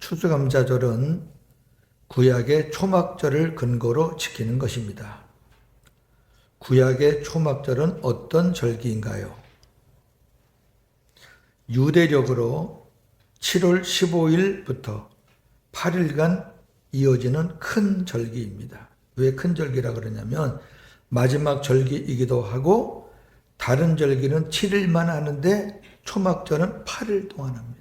추수감사절은 구약의 초막절을 근거로 지키는 것입니다. 구약의 초막절은 어떤 절기인가요? 유대적으로 7월 15일부터 8일간 이어지는 큰 절기입니다. 왜 큰 절기라 그러냐면 마지막 절기이기도 하고 다른 절기는 7일만 하는데 초막절은 8일 동안 합니다.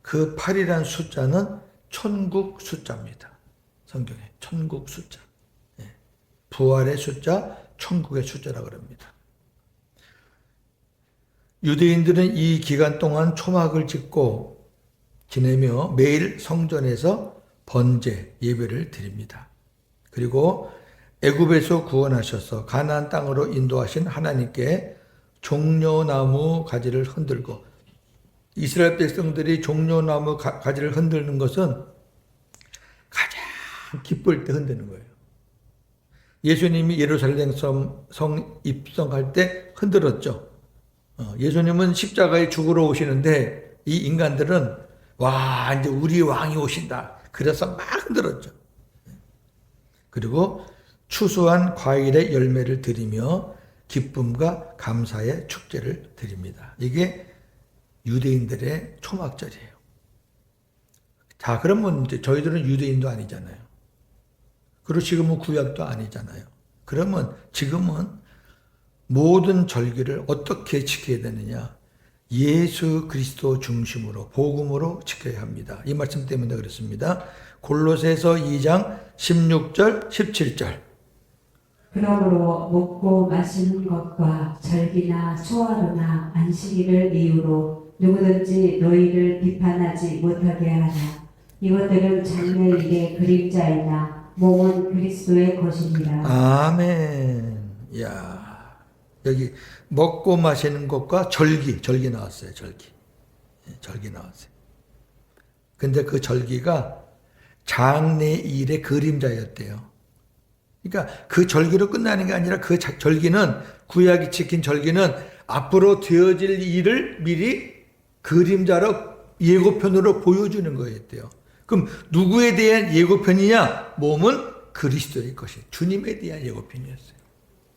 그 8이라는 숫자는 천국 숫자입니다. 성경에 천국 숫자. 부활의 숫자, 천국의 숫자라 그럽니다. 유대인들은 이 기간 동안 초막을 짓고 지내며 매일 성전에서 번제 예배를 드립니다. 그리고 애굽에서 구원하셔서 가나안 땅으로 인도하신 하나님께 종려나무 가지를 흔들고, 이스라엘 백성들이 종려나무 가지를 흔드는 것은 가장 기쁠 때 흔드는 거예요. 예수님이 예루살렘 성 입성할 때 흔들었죠. 예수님은 십자가에 죽으러 오시는데 이 인간들은 와, 이제 우리 왕이 오신다. 그래서 막 흔들었죠. 그리고 추수한 과일의 열매를 드리며 기쁨과 감사의 축제를 드립니다. 이게 유대인들의 초막절이에요. 자, 그러면 이제 저희들은 유대인도 아니잖아요. 그리고 지금은 구약도 아니잖아요. 그러면 지금은 모든 절기를 어떻게 지켜야 되느냐? 예수 그리스도 중심으로 복음으로 지켜야 합니다. 이 말씀 때문에 그렇습니다. 골로새서 2장 16절 17절. 그러므로 먹고 마시는 것과 절기나 초하루나 안식일을 이유로 누구든지 너희를 비판하지 못하게 하라. 이것들은 장래일의 그림자이나 몸은 그리스도의 것이니라. 아멘. 야, 여기 먹고 마시는 것과 절기 나왔어요. 절기 나왔어요. 근데 그 절기가 장래일의 그림자였대요. 그러니까 그 절기로 끝나는 게 아니라 그 절기는, 구약이 지킨 절기는 앞으로 되어질 일을 미리 그림자로 예고편으로 보여주는 거였대요. 그럼 누구에 대한 예고편이냐? 몸은 그리스도의 것이, 주님에 대한 예고편이었어요.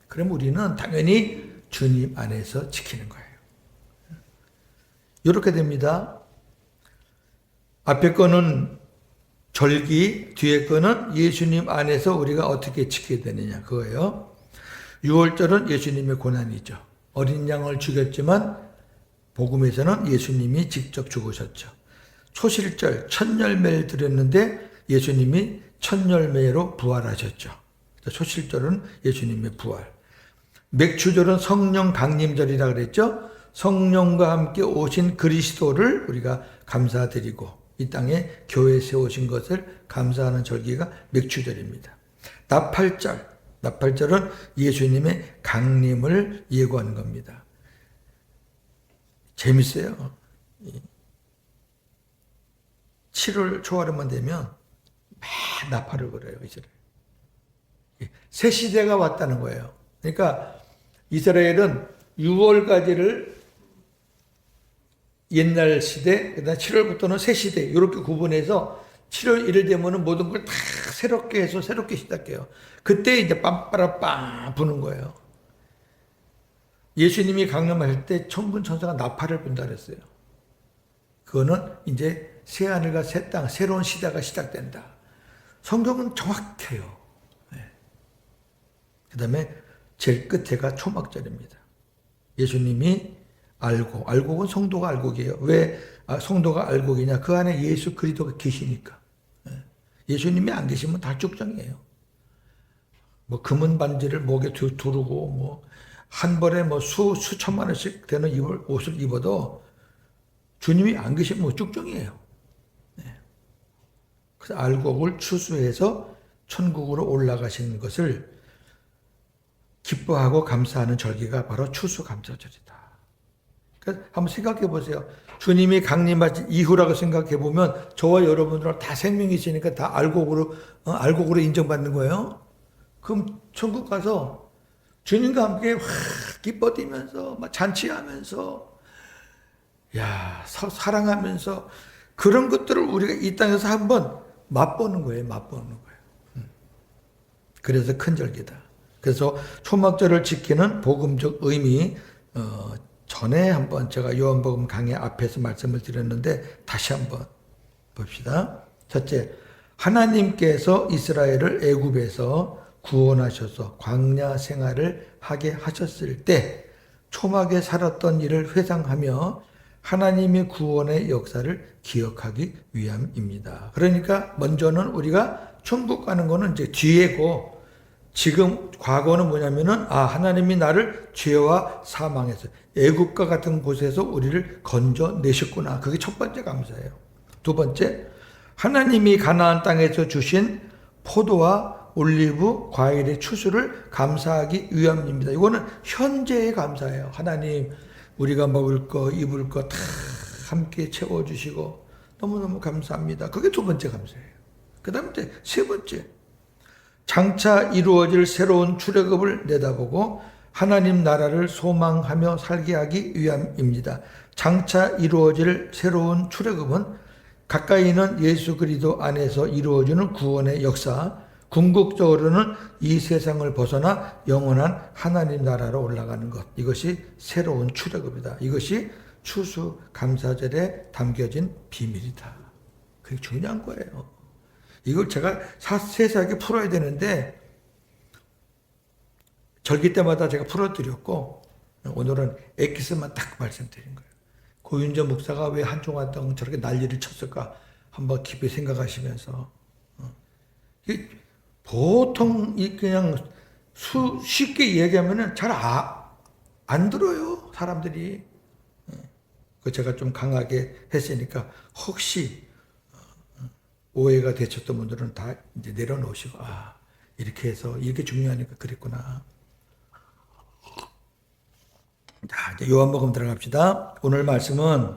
그럼 우리는 당연히 주님 안에서 지키는 거예요. 이렇게 됩니다. 앞에 거는 절기, 뒤에 거는 예수님 안에서 우리가 어떻게 지켜야 되느냐, 그거예요. 유월절은 예수님의 고난이죠. 어린 양을 죽였지만 복음에서는 예수님이 직접 죽으셨죠. 초실절, 첫 열매를 드렸는데 예수님이 첫 열매로 부활하셨죠. 초실절은 예수님의 부활. 맥추절은 성령 강림절이라 그랬죠. 성령과 함께 오신 그리스도를 우리가 감사드리고 이 땅에 교회 세우신 것을 감사하는 절기가 맥추절입니다. 나팔절은 예수님의 강림을 예고하는 겁니다. 재밌어요. 7월 초하루만 되면 막 나팔을 불어요, 이스라엘. 새 시대가 왔다는 거예요. 그러니까 이스라엘은 6월까지를 옛날 시대, 그다음 7월부터는 새 시대, 이렇게 구분해서 7월 1일 되면은 모든 걸 다 새롭게 해서 새롭게 시작해요. 그때 이제 빰빠라빰 부는 거예요. 예수님이 강림할 때 천군 천사가 나팔을 분다 그랬어요. 그거는 이제 새 하늘과 새 땅, 새로운 시대가 시작된다. 성경은 정확해요. 그 다음에 제일 끝에가 초막절입니다. 예수님이 알곡은 성도가 알곡이에요. 왜 성도가 알곡이냐? 그 안에 예수 그리스도가 계시니까. 예수님이 안 계시면 다 쭉정이에요. 뭐 금은 반지를 목에 두르고 뭐 한 벌에 뭐 수천만 원씩 되는 옷을 입어도 주님이 안 계시면 뭐 쭉정이에요. 그래서 알곡을 추수해서 천국으로 올라가시는 것을 기뻐하고 감사하는 절기가 바로 추수감사절이다. 그러니까 한번 생각해 보세요. 주님이 강림하신 이후라고 생각해 보면 저와 여러분들 다 생명이 있으니까 다 알곡으로 인정받는 거예요. 그럼 천국 가서 주님과 함께 기뻐 뛰면서 막 잔치하면서 사랑하면서 그런 것들을 우리가 이 땅에서 한번 맛보는 거예요. 맛보는 거예요. 그래서 큰 절기다. 그래서 초막절을 지키는 복음적 의미, 전에 한번 제가 요한복음 강의 앞에서 말씀을 드렸는데 다시 한번 봅시다. 첫째, 하나님께서 이스라엘을 애굽에서 구원하셔서 광야 생활을 하게 하셨을 때 초막에 살았던 일을 회상하며 하나님의 구원의 역사를 기억하기 위함입니다. 그러니까 먼저는 우리가 천국 가는 거는 이제 뒤에고, 지금 과거는 뭐냐면은 하나님이 나를 죄와 사망에서 애굽과 같은 곳에서 우리를 건져내셨구나. 그게 첫 번째 감사예요. 두 번째, 하나님이 가나안 땅에서 주신 포도와 올리브 과일의 추수를 감사하기 위함입니다. 이거는 현재의 감사예요. 하나님, 우리가 먹을 거, 입을 거 다 함께 채워주시고 너무너무 감사합니다. 그게 두 번째 감사예요. 그 다음에 세 번째, 장차 이루어질 새로운 출애굽을 내다보고 하나님 나라를 소망하며 살게 하기 위함입니다. 장차 이루어질 새로운 출애굽은 가까이는 예수 그리스도 안에서 이루어지는 구원의 역사, 궁극적으로는 이 세상을 벗어나 영원한 하나님 나라로 올라가는 것. 이것이 새로운 출애굽이다. 이것이 추수감사절에 담겨진 비밀이다. 그게 중요한 거예요. 이걸 제가 세세하게 풀어야 되는데 절기 때마다 제가 풀어드렸고 오늘은 엑기스만 딱 말씀드린 거예요. 고윤정 목사가 왜 한동안 저렇게 난리를 쳤을까 한번 깊이 생각하시면서 보통 그냥 쉽게 얘기하면은 잘 안 들어요, 사람들이. 그 제가 좀 강하게 했으니까 혹시 오해가 되셨던 분들은 다 이제 내려놓으시고 이렇게 해서 이렇게 중요하니까 그랬구나. 자, 이제 요한복음 들어갑시다. 오늘 말씀은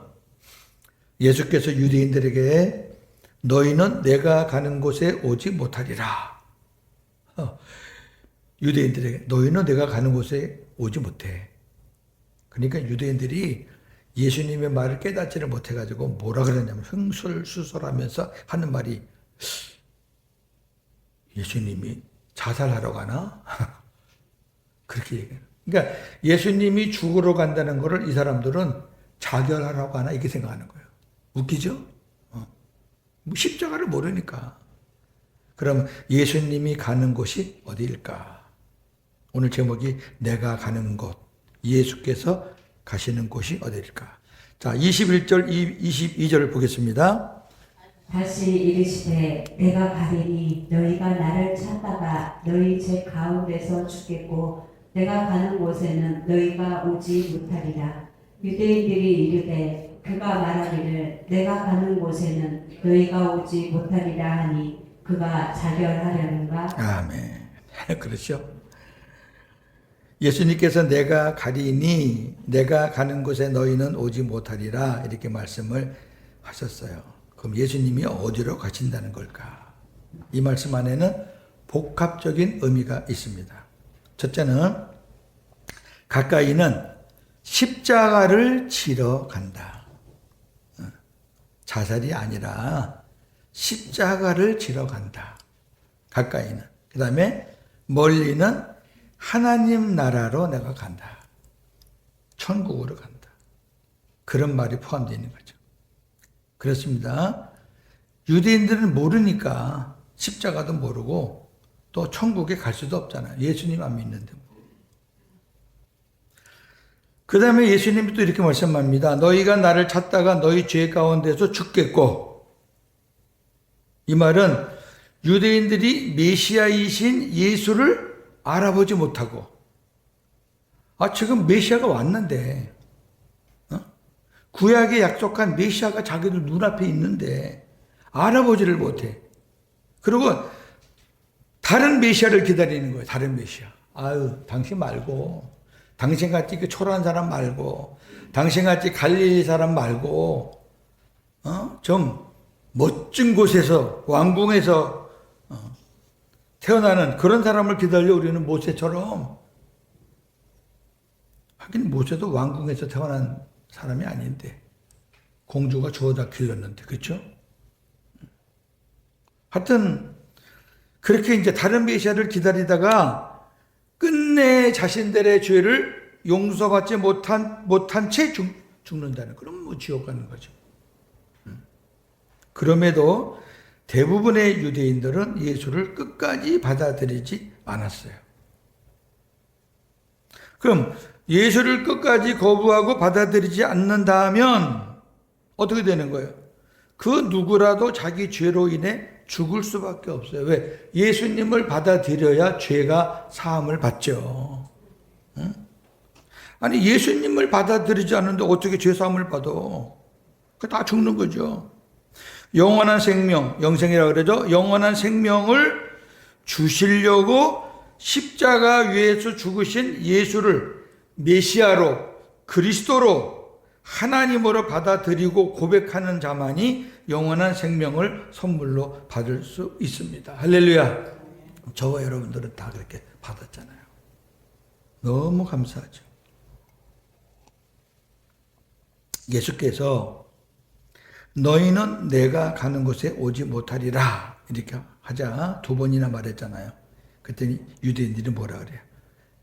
예수께서 유대인들에게 너희는 내가 가는 곳에 오지 못하리라. 유대인들에게 너희는 내가 가는 곳에 오지 못해. 그러니까 유대인들이 예수님의 말을 깨닫지를 못해가지고 뭐라 그러냐면 횡설수설하면서 하는 말이 예수님이 자살하러 가나? 그렇게 얘기해요. 그러니까 예수님이 죽으러 간다는 것을 이 사람들은 자결하러 가나 이렇게 생각하는 거예요. 웃기죠? 십자가를 모르니까. 그럼 예수님이 가는 곳이 어디일까? 오늘 제목이 내가 가는 곳, 예수께서 가시는 곳이 어디일까? 자, 21절, 22절을 보겠습니다. 다시 이르시되 내가 가리니 너희가 나를 찾다가 너희 제 가운데서 죽겠고 내가 가는 곳에는 너희가 오지 못하리라. 유대인들이 이르되 그가 말하기를 내가 가는 곳에는 너희가 오지 못하리라 하니 그가 자결하려는가? 아멘. 그렇죠. 예수님께서 내가 가리니 내가 가는 곳에 너희는 오지 못하리라 이렇게 말씀을 하셨어요. 그럼 예수님이 어디로 가신다는 걸까? 이 말씀 안에는 복합적인 의미가 있습니다. 첫째는 가까이는 십자가를 지러 간다. 자살이 아니라 십자가를 지러 간다. 가까이는. 그 다음에 멀리는 하나님 나라로 내가 간다. 천국으로 간다. 그런 말이 포함되어 있는 거죠. 그렇습니다. 유대인들은 모르니까 십자가도 모르고 또 천국에 갈 수도 없잖아요. 예수님 안 믿는데. 그 다음에 예수님이 또 이렇게 말씀합니다. 너희가 나를 찾다가 너희 죄 가운데서 죽겠고, 이 말은 유대인들이 메시아이신 예수를 알아보지 못하고, 지금 메시아가 왔는데, 구약에 약속한 메시아가 자기들 눈앞에 있는데 알아보지를 못해. 그리고 다른 메시아를 기다리는 거예요. 다른 메시아. 당신 말고, 당신같이 그 초라한 사람 말고, 당신같이 갈릴리 사람 말고, 좀 멋진 곳에서, 왕궁에서 태어나는 그런 사람을 기다려. 우리는 모세처럼. 하긴 모세도 왕궁에서 태어난 사람이 아닌데. 공주가 주워다 길렀는데, 그렇죠? 하여튼 그렇게 이제 다른 메시아를 기다리다가 끝내 자신들의 죄를 용서받지 못한 채 죽는다는, 그럼 뭐 지옥 가는 거죠. 그럼에도 대부분의 유대인들은 예수를 끝까지 받아들이지 않았어요. 그럼 예수를 끝까지 거부하고 받아들이지 않는다면 어떻게 되는 거예요? 그 누구라도 자기 죄로 인해 죽을 수밖에 없어요. 왜? 예수님을 받아들여야 죄가 사함을 받죠. 응? 아니 예수님을 받아들이지 않는데 어떻게 죄 사함을 받아? 그 다 죽는 거죠. 영원한 생명, 영생이라고 그러죠. 영원한 생명을 주시려고 십자가 위에서 죽으신 예수를 메시아로, 그리스도로, 하나님으로 받아들이고 고백하는 자만이 영원한 생명을 선물로 받을 수 있습니다. 할렐루야. 저와 여러분들은 다 그렇게 받았잖아요. 너무 감사하죠. 예수께서 너희는 내가 가는 곳에 오지 못하리라 이렇게 하자 두 번이나 말했잖아요. 그랬더니 유대인들이 뭐라 그래요?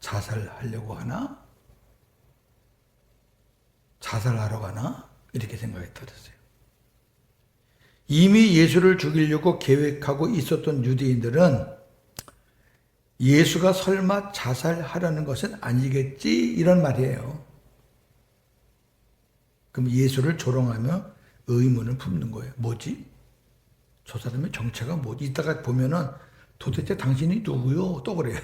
자살하려고 하나? 자살하러 가나? 이렇게 생각이 들었어요. 이미 예수를 죽이려고 계획하고 있었던 유대인들은 예수가 설마 자살하려는 것은 아니겠지 이런 말이에요. 그럼 예수를 조롱하며 의문을 품는 거예요. 뭐지? 저 사람의 정체가 뭐지? 이따가 보면은 도대체 당신이 누구요? 또 그래요.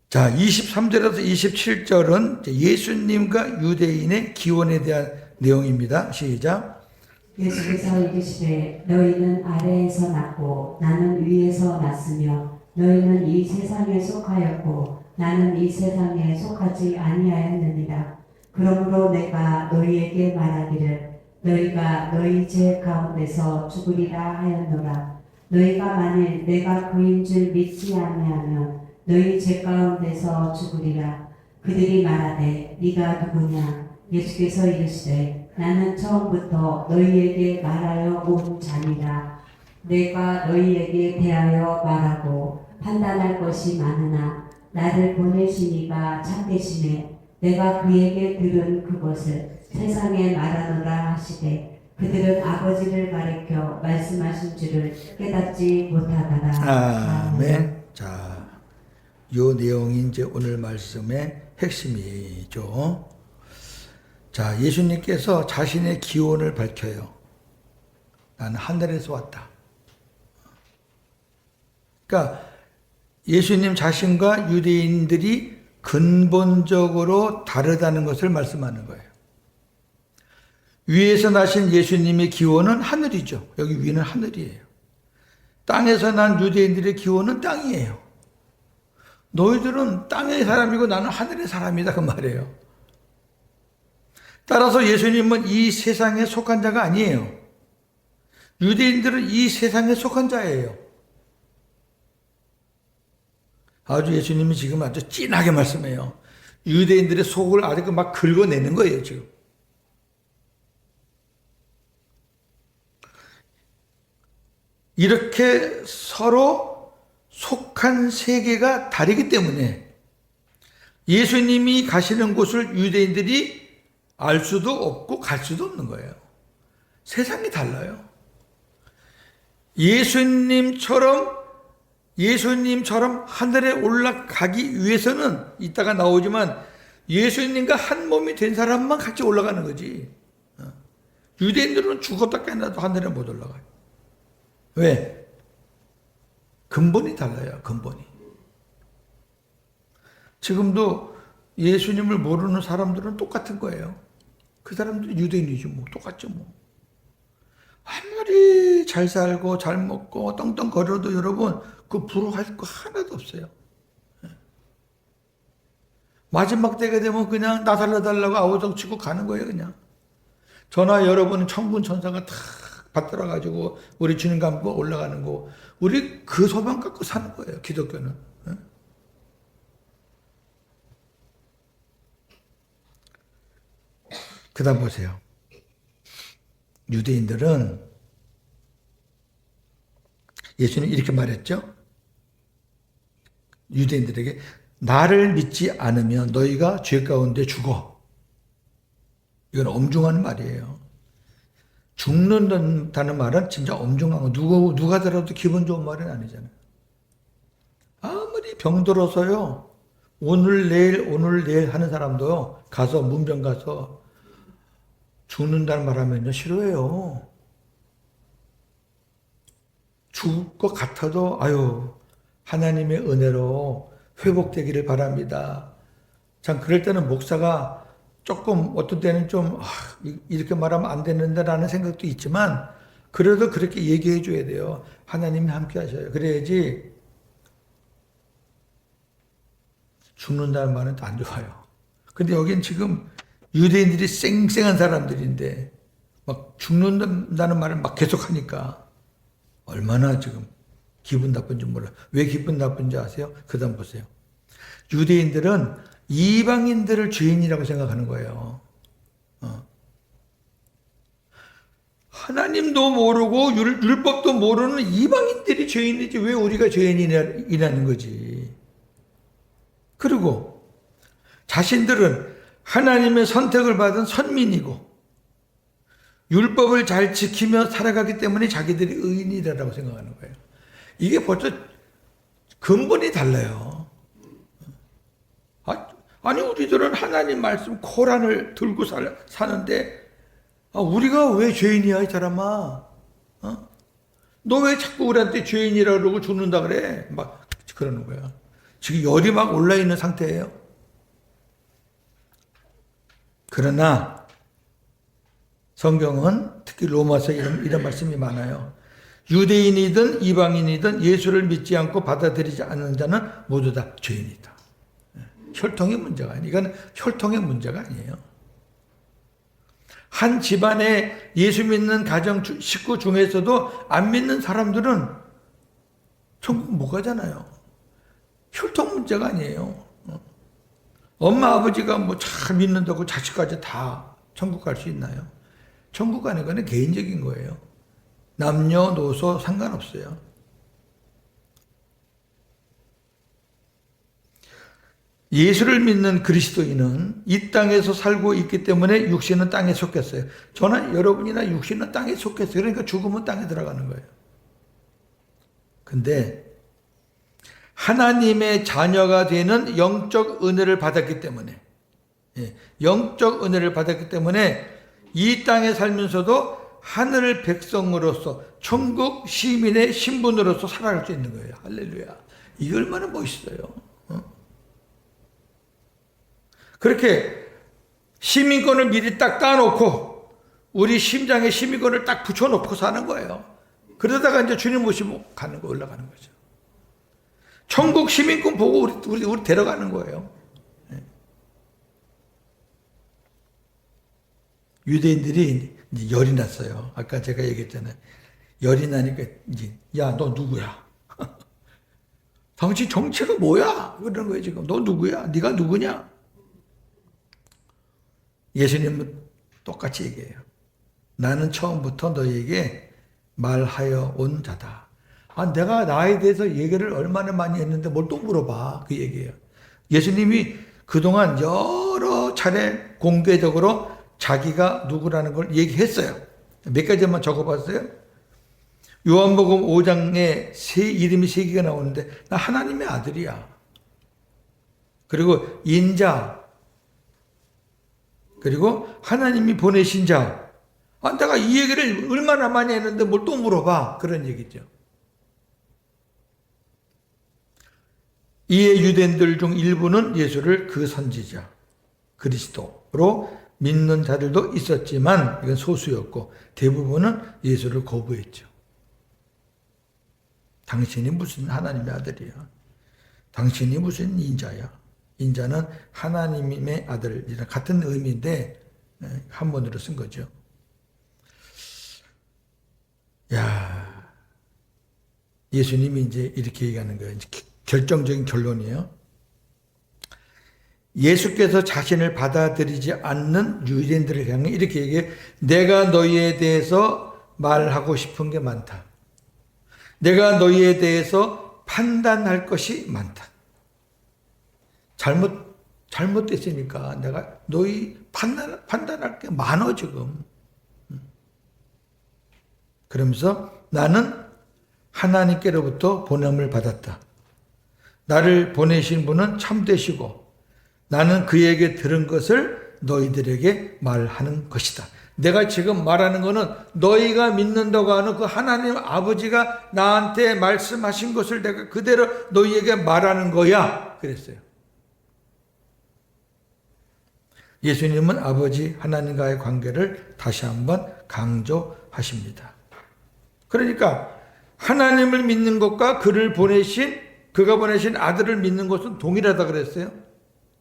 자, 23절에서 27절은 예수님과 유대인의 기원에 대한 내용입니다. 시작. 예수께서 이르시되 너희는 아래에서 났고 나는 위에서 났으며 너희는 이 세상에 속하였고 나는 이 세상에 속하지 아니하였느니라. 그러므로 내가 너희에게 말하기를 너희가 너희 죄 가운데서 죽으리라 하였노라. 너희가 만일 내가 그인 줄 믿지 아니하면 너희 죄 가운데서 죽으리라. 그들이 말하되 네가 누구냐? 예수께서 이르시되 나는 처음부터 너희에게 말하여 온 자니라. 내가 너희에게 대하여 말하고 판단할 것이 많으나 나를 보내신 이가 참되시네. 내가 그에게 들은 그것을 세상에 말하노라 하시되 그들은 아버지를 가리켜 말씀하신 줄을 깨닫지 못하더라. 아멘. 자, 요 내용이 이제 오늘 말씀의 핵심이죠. 자, 예수님께서 자신의 기원을 밝혀요. 나는 하늘에서 왔다. 그러니까 예수님 자신과 유대인들이 근본적으로 다르다는 것을 말씀하는 거예요. 위에서 나신 예수님의 기원은 하늘이죠. 여기 위는 하늘이에요. 땅에서 난 유대인들의 기원은 땅이에요. 너희들은 땅의 사람이고 나는 하늘의 사람이다 그 말이에요. 따라서 예수님은 이 세상에 속한 자가 아니에요. 유대인들은 이 세상에 속한 자예요. 아주 예수님이 지금 아주 진하게 말씀해요. 유대인들의 속을 아주 막 긁어내는 거예요, 지금. 이렇게 서로 속한 세계가 다르기 때문에 예수님이 가시는 곳을 유대인들이 알 수도 없고 갈 수도 없는 거예요. 세상이 달라요. 예수님처럼 하늘에 올라가기 위해서는 이따가 나오지만 예수님과 한 몸이 된 사람만 같이 올라가는 거지. 유대인들은 죽었다 깨어나도 하늘에 못 올라가요. 왜? 근본이 달라요. 근본이. 지금도 예수님을 모르는 사람들은 똑같은 거예요. 그 사람들은 유대인이지 뭐. 똑같죠 뭐. 아무리 잘 살고 잘 먹고 떵떵거려도 여러분 그 부러워할 거 하나도 없어요. 마지막 때가 되면 그냥 나 살려달라고 아우성 치고 가는 거예요 그냥. 저나 여러분은 천군 천사가 다 받들어가지고 우리 주님 감고 올라가는 거 우리 그 소망 갖고 사는 거예요 기독교는. 다음 보세요. 유대인들은 예수님 이렇게 말했죠. 유대인들에게 나를 믿지 않으면 너희가 죄 가운데 죽어. 이건 엄중한 말이에요. 죽는다는 말은 진짜 엄중한 거. 누가 들어도 기분 좋은 말은 아니잖아요. 아무리 병들어서요. 오늘 내일 하는 사람도요. 가서 문병 가서 죽는다는 말 하면요. 싫어해요. 죽을 것 같아도 아유 하나님의 은혜로 회복되기를 바랍니다. 참 그럴 때는 목사가 조금 어떤 때는 좀 이렇게 말하면 안 되는데라는 생각도 있지만 그래도 그렇게 얘기해 줘야 돼요. 하나님이 함께 하셔요. 그래야지 죽는다는 말은 안 좋아요. 근데 여긴 지금 유대인들이 쌩쌩한 사람들인데 막 죽는다는 말을 막 계속하니까 얼마나 지금 기분 나쁜지 몰라요. 왜 기분 나쁜지 아세요? 그 다음 보세요. 유대인들은 이방인들을 죄인이라고 생각하는 거예요. 하나님도 모르고 율법도 모르는 이방인들이 죄인이지 왜 우리가 죄인이라는 거지. 그리고 자신들은 하나님의 선택을 받은 선민이고 율법을 잘 지키며 살아가기 때문에 자기들이 의인이라고 생각하는 거예요. 이게 벌써 근본이 달라요. 아니 우리들은 하나님 말씀 코란을 들고 사는데 우리가 왜 죄인이야 이 사람아? 너 왜 자꾸 우리한테 죄인이라 그러고 죽는다 그래? 막 그러는 거야. 지금 열이 막 올라 있는 상태예요. 그러나 성경은 특히 로마서 이런 말씀이 많아요. 유대인이든 이방인이든 예수를 믿지 않고 받아들이지 않는 자는 모두 다 죄인이다. 혈통의 문제가 아니에요. 이건 혈통의 문제가 아니에요. 한 집안에 예수 믿는 가정 식구 중에서도 안 믿는 사람들은 천국 못 가잖아요. 혈통 문제가 아니에요. 엄마 아버지가 뭐 잘 믿는다고 자식까지 다 천국 갈 수 있나요? 천국 가는 거는 개인적인 거예요. 남녀노소 상관없어요. 예수를 믿는 그리스도인은 이 땅에서 살고 있기 때문에 육신은 땅에 속했어요. 저는 여러분이나 육신은 땅에 속했어요. 그러니까 죽으면 땅에 들어가는 거예요. 근데 하나님의 자녀가 되는 영적 은혜를 받았기 때문에 영적 은혜를 받았기 때문에 이 땅에 살면서도 하늘 백성으로서 천국 시민의 신분으로서 살아갈 수 있는 거예요. 할렐루야. 이게 얼마나 멋있어요. 그렇게 시민권을 미리 딱 따놓고 우리 심장에 시민권을 딱 붙여놓고 사는 거예요. 그러다가 이제 주님 모시고 가는 거 올라가는 거죠. 천국 시민권 보고 우리 데려가는 거예요. 유대인들이 이제 열이 났어요. 아까 제가 얘기했잖아요. 열이 나니까 이제 야, 너 누구야? 당신 정체가 뭐야? 그러는 거예요 지금. 너 누구야? 네가 누구냐? 예수님은 똑같이 얘기해요. 나는 처음부터 너희에게 말하여 온 자다. 내가 나에 대해서 얘기를 얼마나 많이 했는데 뭘 또 물어봐. 그 얘기예요. 예수님이 그동안 여러 차례 공개적으로 자기가 누구라는 걸 얘기했어요. 몇 가지만 적어봤어요. 요한복음 5장에 이름이 3개가 나오는데 나 하나님의 아들이야. 그리고 인자, 그리고 하나님이 보내신 자. 내가 이 얘기를 얼마나 많이 했는데 뭘 또 물어봐. 그런 얘기죠. 이에 유대인들 중 일부는 예수를 그 선지자, 그리스도로 믿는 자들도 있었지만 이건 소수였고 대부분은 예수를 거부했죠. 당신이 무슨 하나님의 아들이야. 당신이 무슨 인자야. 인자는 하나님의 아들이랑 같은 의미인데 한문으로 쓴 거죠. 야, 예수님이 이제 이렇게 얘기하는 거예요. 이제 결정적인 결론이에요. 예수께서 자신을 받아들이지 않는 유대인들을 향해 이렇게 얘기해. 내가 너희에 대해서 말하고 싶은 게 많다. 내가 너희에 대해서 판단할 것이 많다. 잘못됐으니까 내가 너희 판단할 게 많어 지금. 그러면서 나는 하나님께로부터 보냄을 받았다. 나를 보내신 분은 참되시고 나는 그에게 들은 것을 너희들에게 말하는 것이다. 내가 지금 말하는 것은 너희가 믿는다고 하는 그 하나님 아버지가 나한테 말씀하신 것을 내가 그대로 너희에게 말하는 거야. 그랬어요. 예수님은 아버지 하나님과의 관계를 다시 한번 강조하십니다. 그러니까 하나님을 믿는 것과 그가 보내신 아들을 믿는 것은 동일하다 그랬어요.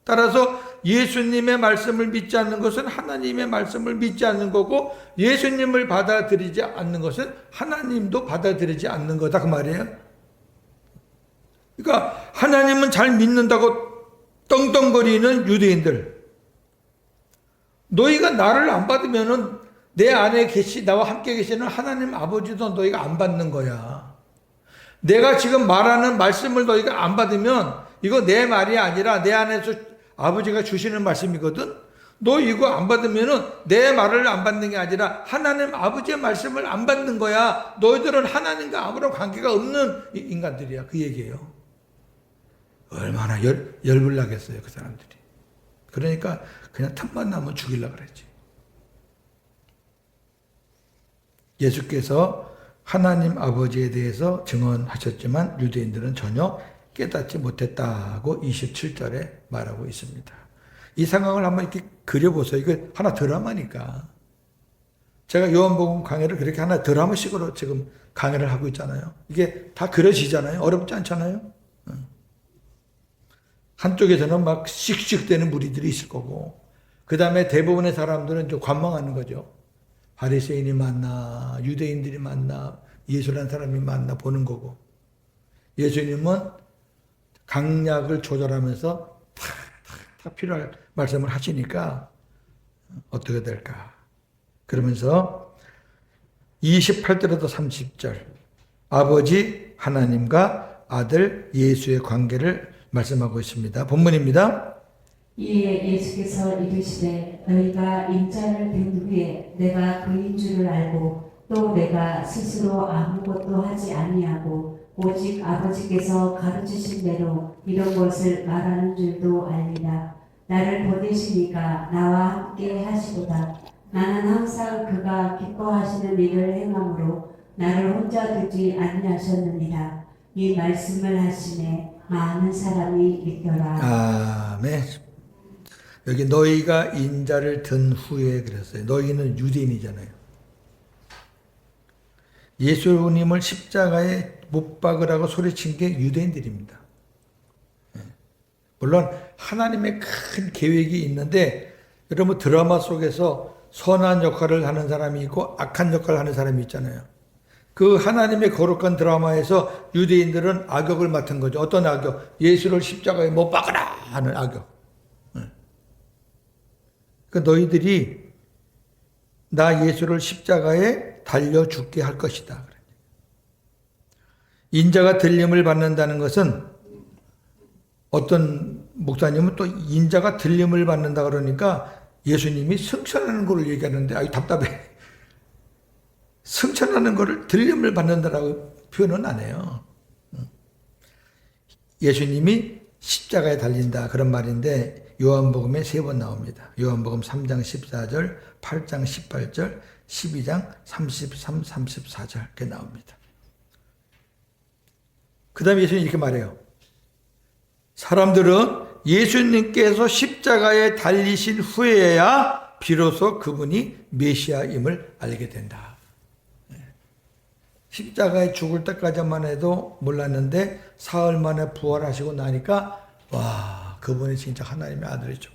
따라서 예수님의 말씀을 믿지 않는 것은 하나님의 말씀을 믿지 않는 거고, 예수님을 받아들이지 않는 것은 하나님도 받아들이지 않는 거다 그 말이에요. 그러니까 하나님은 잘 믿는다고 떵떵거리는 유대인들, 너희가 나를 안 받으면은 내 안에 나와 함께 계시는 하나님 아버지도 너희가 안 받는 거야. 내가 지금 말하는 말씀을 너희가 안 받으면 이거 내 말이 아니라 내 안에서 아버지가 주시는 말씀이거든. 너 이거 안 받으면은 내 말을 안 받는 게 아니라 하나님 아버지의 말씀을 안 받는 거야. 너희들은 하나님과 아무런 관계가 없는 인간들이야. 그 얘기예요. 얼마나 열불 나겠어요, 그 사람들이. 그러니까 그냥 틈만 나면 죽이려고 그랬지. 예수께서 하나님 아버지에 대해서 증언하셨지만 유대인들은 전혀 깨닫지 못했다고 27절에 말하고 있습니다. 이 상황을 한번 이렇게 그려보세요. 이거 하나 드라마니까. 제가 요한복음 강의를 그렇게 하나 드라마식으로 지금 강의를 하고 있잖아요. 이게 다 그려지잖아요. 어렵지 않잖아요. 한쪽에서는 막 씩씩대는 무리들이 있을 거고, 그 다음에 대부분의 사람들은 좀 관망하는 거죠. 바리새인이 만나, 유대인들이 만나, 예수라는 사람이 만나 보는 거고, 예수님은 강약을 조절하면서 탁 필요할 말씀을 하시니까 어떻게 될까? 그러면서 28절에도 30절 아버지 하나님과 아들 예수의 관계를 말씀하고 있습니다. 본문입니다. 이에 예수께서 이르시되 너희가 인자를 뵌 후에 내가 그인 줄을 알고 또 내가 스스로 아무것도 하지 아니하고 오직 아버지께서 가르치신 대로 이런 것을 말하는 줄도 알리라. 나를 보내시니까 나와 함께 하시도다. 나는 항상 그가 기뻐하시는 일을 행함으로 나를 혼자 두지 아니하셨느니라. 이 말씀을 하시매 많은 사람이 믿더라. 아멘. 여기 너희가 인자를 든 후에 그랬어요. 너희는 유대인이잖아요. 예수님을 십자가에 못 박으라고 소리친 게 유대인들입니다. 물론 하나님의 큰 계획이 있는데, 여러분 드라마 속에서 선한 역할을 하는 사람이 있고 악한 역할을 하는 사람이 있잖아요. 그 하나님의 거룩한 드라마에서 유대인들은 악역을 맡은 거죠. 어떤 악역? 예수를 십자가에 못 박으라 하는 악역. 그 너희들이 나 예수를 십자가에 달려 죽게 할 것이다. 인자가 들림을 받는다는 것은, 어떤 목사님은 또 인자가 들림을 받는다 그러니까 예수님이 승천하는 걸 얘기하는데, 아이 답답해. 승천하는 거를 들림을 받는다라고 표현은 안 해요. 예수님이 십자가에 달린다 그런 말인데 요한복음에 3번 나옵니다. 요한복음 3장 14절, 8장 18절, 12장 33, 34절 이렇게 나옵니다. 그 다음에 예수님이 이렇게 말해요. 사람들은 예수님께서 십자가에 달리신 후에야 비로소 그분이 메시아임을 알게 된다. 십자가에 죽을 때까지만 해도 몰랐는데 사흘 만에 부활하시고 나니까 와, 그분이 진짜 하나님의 아들이죠.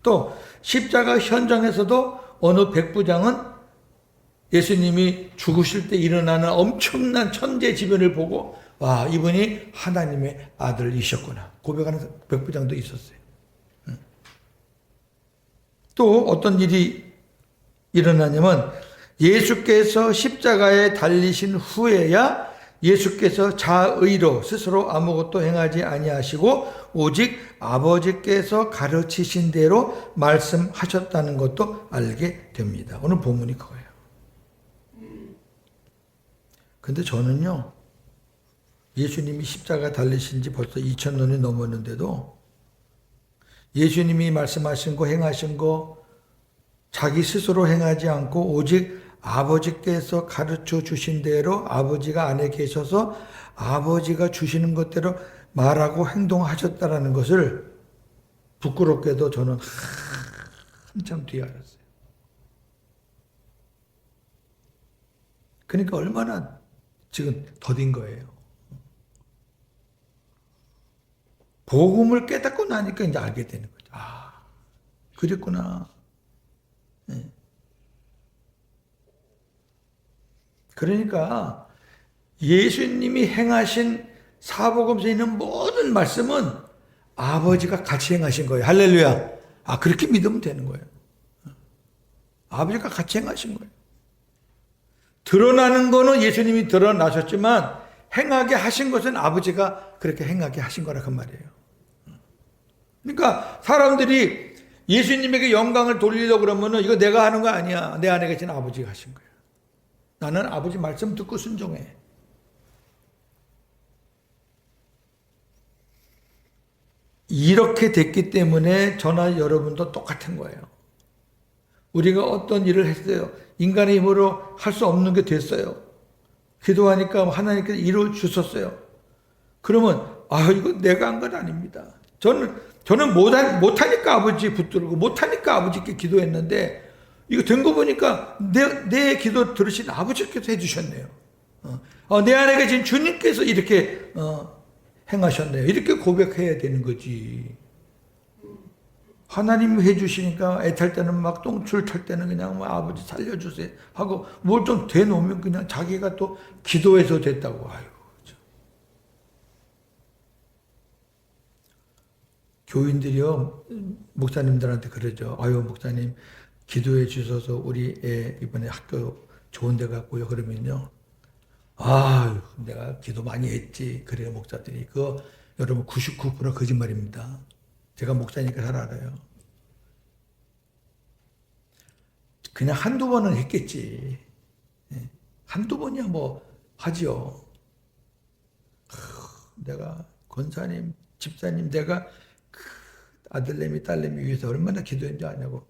또 십자가 현장에서도 어느 백부장은 예수님이 죽으실 때 일어나는 엄청난 천재지변을 보고 와, 이분이 하나님의 아들이셨구나 고백하는 백부장도 있었어요. 또 어떤 일이 일어나냐면 예수께서 십자가에 달리신 후에야 예수께서 자의로 스스로 아무것도 행하지 아니하시고 오직 아버지께서 가르치신 대로 말씀하셨다는 것도 알게 됩니다. 오늘 본문이 그거예요. 근데 저는요, 예수님이 십자가 달리신 지 벌써 2000년이 넘었는데도 예수님이 말씀하신 거, 행하신 거 자기 스스로 행하지 않고 오직 아버지께서 가르쳐 주신 대로 아버지가 안에 계셔서 아버지가 주시는 것대로 말하고 행동하셨다라는 것을 부끄럽게도 저는 한참 뒤에 알았어요. 그러니까 얼마나 지금 더딘 거예요. 복음을 깨닫고 나니까 이제 알게 되는 거죠. 아, 그랬구나. 네. 그러니까 예수님이 행하신 사복음서에 있는 모든 말씀은 아버지가 같이 행하신 거예요. 할렐루야. 아, 그렇게 믿으면 되는 거예요. 아버지가 같이 행하신 거예요. 드러나는 거는 예수님이 드러나셨지만 행하게 하신 것은 아버지가 그렇게 행하게 하신 거라 그 말이에요. 그러니까 사람들이 예수님에게 영광을 돌리려고 그러면은 이거 내가 하는 거 아니야. 내 안에 계신 아버지가 하신 거예요. 나는 아버지 말씀 듣고 순종해. 이렇게 됐기 때문에 저나 여러분도 똑같은 거예요. 우리가 어떤 일을 했어요. 인간의 힘으로 할 수 없는 게 됐어요. 기도하니까 하나님께서 이루어 주셨어요. 그러면 이거 내가 한 건 아닙니다. 저는 못하니까 아버지 붙들고 못하니까 아버지께 기도했는데 이거 된 거 보니까 내 기도 들으신 아버지께서 해주셨네요. 내 안에 계신 주님께서 이렇게 행하셨네요. 이렇게 고백해야 되는 거지. 하나님이 해주시니까 애탈 때는 막 똥줄 탈 때는 그냥 아버지 살려주세요 하고 뭘 좀 대놓으면 그냥 자기가 또 기도해서 됐다고. 아이고. 교인들이요, 목사님들한테 그러죠. 목사님 기도해 주셔서 우리 애 이번에 학교 좋은 데 갔고요. 그러면요. 내가 기도 많이 했지. 그래요, 목사들이. 그거 여러분 99% 거짓말입니다. 제가 목사니까 잘 알아요. 그냥 한두 번은 했겠지. 한두 번이야 뭐 하지요. 내가 권사님, 집사님 내가 그 아들내미 딸내미 위해서 얼마나 기도했는지 아냐고.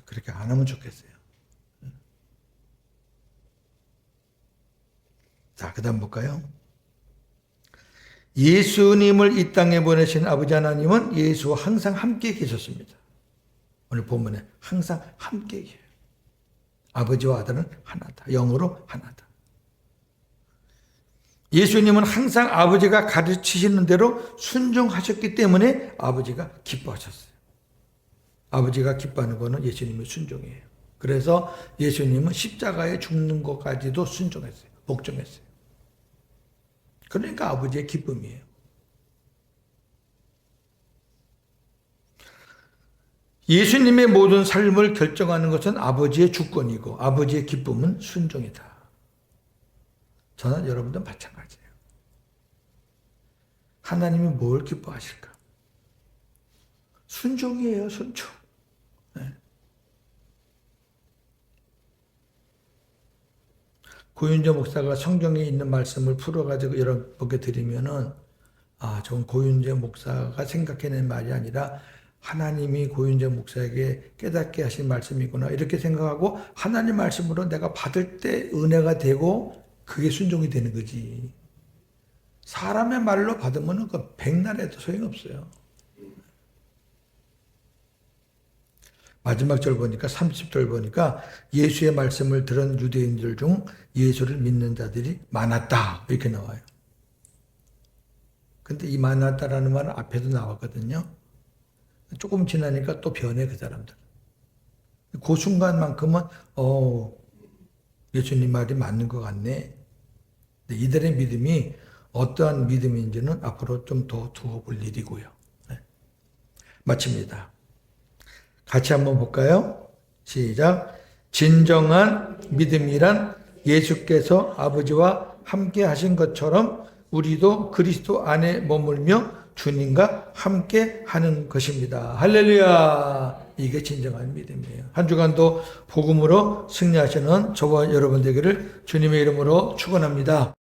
그렇게 안 하면 좋겠어요. 자, 그 다음 볼까요? 예수님을 이 땅에 보내신 아버지 하나님은 예수와 항상 함께 계셨습니다. 오늘 본문에 항상 함께 계세요. 아버지와 아들은 하나다. 영으로 하나다. 예수님은 항상 아버지가 가르치시는 대로 순종하셨기 때문에 아버지가 기뻐하셨어요. 아버지가 기뻐하는 것은 예수님의 순종이에요. 그래서 예수님은 십자가에 죽는 것까지도 순종했어요. 복종했어요. 그러니까 아버지의 기쁨이에요. 예수님의 모든 삶을 결정하는 것은 아버지의 주권이고 아버지의 기쁨은 순종이다. 저는 여러분도 마찬가지예요. 하나님이 뭘 기뻐하실까? 순종이에요, 순종. 네. 고윤재 목사가 성경에 있는 말씀을 풀어가지고 여러분께 드리면은, 저건 고윤재 목사가 생각해낸 말이 아니라 하나님이 고윤재 목사에게 깨닫게 하신 말씀이구나. 이렇게 생각하고 하나님 말씀으로 내가 받을 때 은혜가 되고 그게 순종이 되는 거지. 사람의 말로 받으면 그 백날에도 소용없어요. 마지막 절 보니까 30절 보니까 예수의 말씀을 들은 유대인들 중 예수를 믿는 자들이 많았다. 이렇게 나와요. 근데 이 많았다라는 말은 앞에도 나왔거든요. 조금 지나니까 또 변해 그 사람들. 그 순간만큼은 예수님 말이 맞는 것 같네. 이들의 믿음이 어떠한 믿음인지는 앞으로 좀 더 두어 볼 일이고요. 네. 마칩니다. 같이 한번 볼까요? 시작. 진정한 믿음이란 예수께서 아버지와 함께 하신 것처럼 우리도 그리스도 안에 머물며 주님과 함께 하는 것입니다. 할렐루야! 이게 진정한 믿음이에요. 한 주간도 복음으로 승리하시는 저와 여러분 되기를 주님의 이름으로 축원합니다.